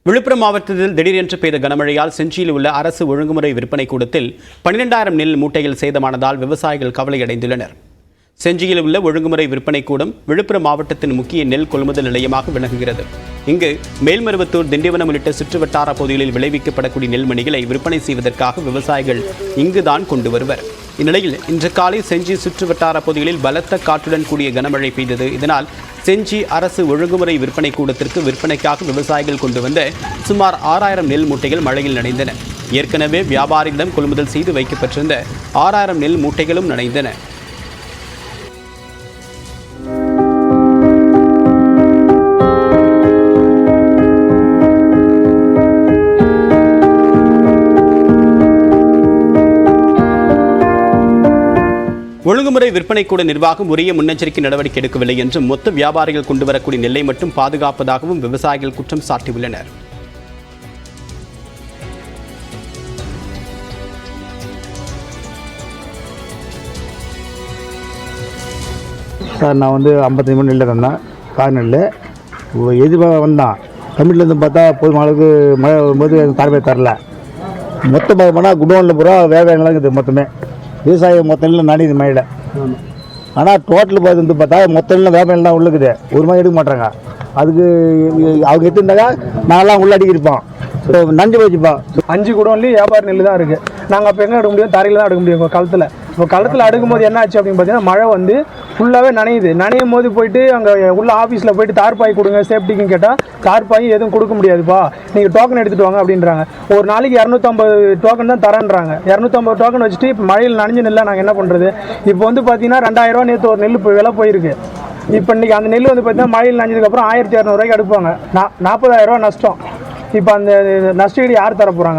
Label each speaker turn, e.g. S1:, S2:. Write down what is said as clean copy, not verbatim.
S1: விழுப்புரம் மாவட்டத்தில் திடீரென்று பெய்த கனமழையால் செஞ்சியில் உள்ள அரசு ஒழுங்குமுறை விற்பனை கூடத்தில் 12,000 நெல் மூட்டைகள் சேதமானதால் விவசாயிகள் கவலையடைந்துள்ளனர். செஞ்சியில் உள்ள ஒழுங்குமுறை விற்பனை கூடம் விழுப்புரம் மாவட்டத்தின் முக்கிய நெல் கொள்முதல் நிலையமாக விளங்குகிறது. இங்கு மேல்மருவத்தூர், திண்டிவனம் உள்ளிட்ட சுற்றுவட்டார பகுதிகளில் விளைவிக்கப்படக்கூடிய நெல்மணிகளை விற்பனை செய்வதற்காக விவசாயிகள் இங்குதான் கொண்டு வருவர். இந்நிலையில் இன்று காலை செஞ்சி சுற்றுவட்டார பகுதிகளில் பலத்த காற்றுடன் கூடிய கனமழை பெய்தது. இதனால் செஞ்சி அரசு ஒழுங்குமுறை விற்பனை கூடத்திற்கு விற்பனைக்காக விவசாயிகள் கொண்டு வந்த சுமார் 6,000 நெல் மூட்டைகள் மழையில் நனைந்தன. ஏற்கனவே வியாபாரிகளிடம் கொள்முதல் செய்து வைக்கப்பட்டிருந்த 6,000 நெல் மூட்டைகளும் நனைந்தன. ஒழுங்குமுறை விற்பனை கூட நிர்வாகம் உரிய முன்னெச்சரிக்கை நடவடிக்கை எடுக்கவில்லை என்றும் மொத்த வியாபாரிகள் கொண்டு வரக்கூடிய நெல்லை மட்டும் பாதுகாப்பதாகவும் விவசாயிகள் குற்றம் சாட்டியுள்ளனர்.
S2: சார், நான் 55 மணி நெல்லை தந்தேன். கார் நெல் எதிர்பார்க்க வந்தான். தமிழ்லேருந்து பார்த்தா போதும் அளவுக்கு மழை வரும்போது தரவே தரல. மொத்தம் பார்க்க போனால் குடோனில் பூரா வேலைலாம் இருக்குது. மொத்தமே விவசாயம் மொத்த நெல்லில் நனையுது மழையில். ஆனால் டோட்டல் பார்த்தா மொத்த நெல்லில் வேலைலாம் தான் உள்ளுக்குது. ஒரு மாதிரி எடுக்க மாட்டாங்க. அதுக்கு அவங்க எடுத்துருந்தாங்க நான்லாம் உள்ள அடிக்கிருப்போம். நஞ்சு போச்சுப்போம். 5 குடோன்லேயும் வியாபார நெல் தான் இருக்குது. நாங்கள் அப்போ எங்கே எடுக்க முடியும்? தரையில் தான் எடுக்க முடியும். களத்தில் இப்போ களத்தில் அடுக்கும்போது என்ன ஆச்சு அப்படின்னு பார்த்தீங்கன்னா, மழை ஃபுல்லாகவே நனையும் போது போயிட்டு அங்கே உள்ள ஆஃபீஸில் போயிட்டு தார்பாய் கொடுங்க சேஃப்டிக்குன்னு கேட்டால் தார்பாயும் எதுவும் கொடுக்க முடியாதுப்பா, நீங்கள் டோக்கன் எடுத்துகிட்டு வாங்க அப்படின்றாங்க. ஒரு நாளைக்கு 250 டோக்கன் தான் தரேன்றாங்க. 250 டோக்கன் வச்சுட்டு இப்போ மழையில் நனைஞ்சு நெல்லை நாங்கள் என்ன பண்ணுறது? இப்போ பார்த்தீங்கன்னா 2,000 ரூபா நேற்று ஒரு நெல் விலை போயிருக்கு. இப்போ இன்றைக்கி அந்த நெல் பார்த்தீங்கன்னா மழையில் நனைஞ்சதுக்கப்புறம் 1,200 ரூபாய்க்கு எடுப்பாங்க. 40,000 ரூபா நஷ்டம். இப்போ அந்த நஷ்டஈடு யார் தர போகிறாங்க?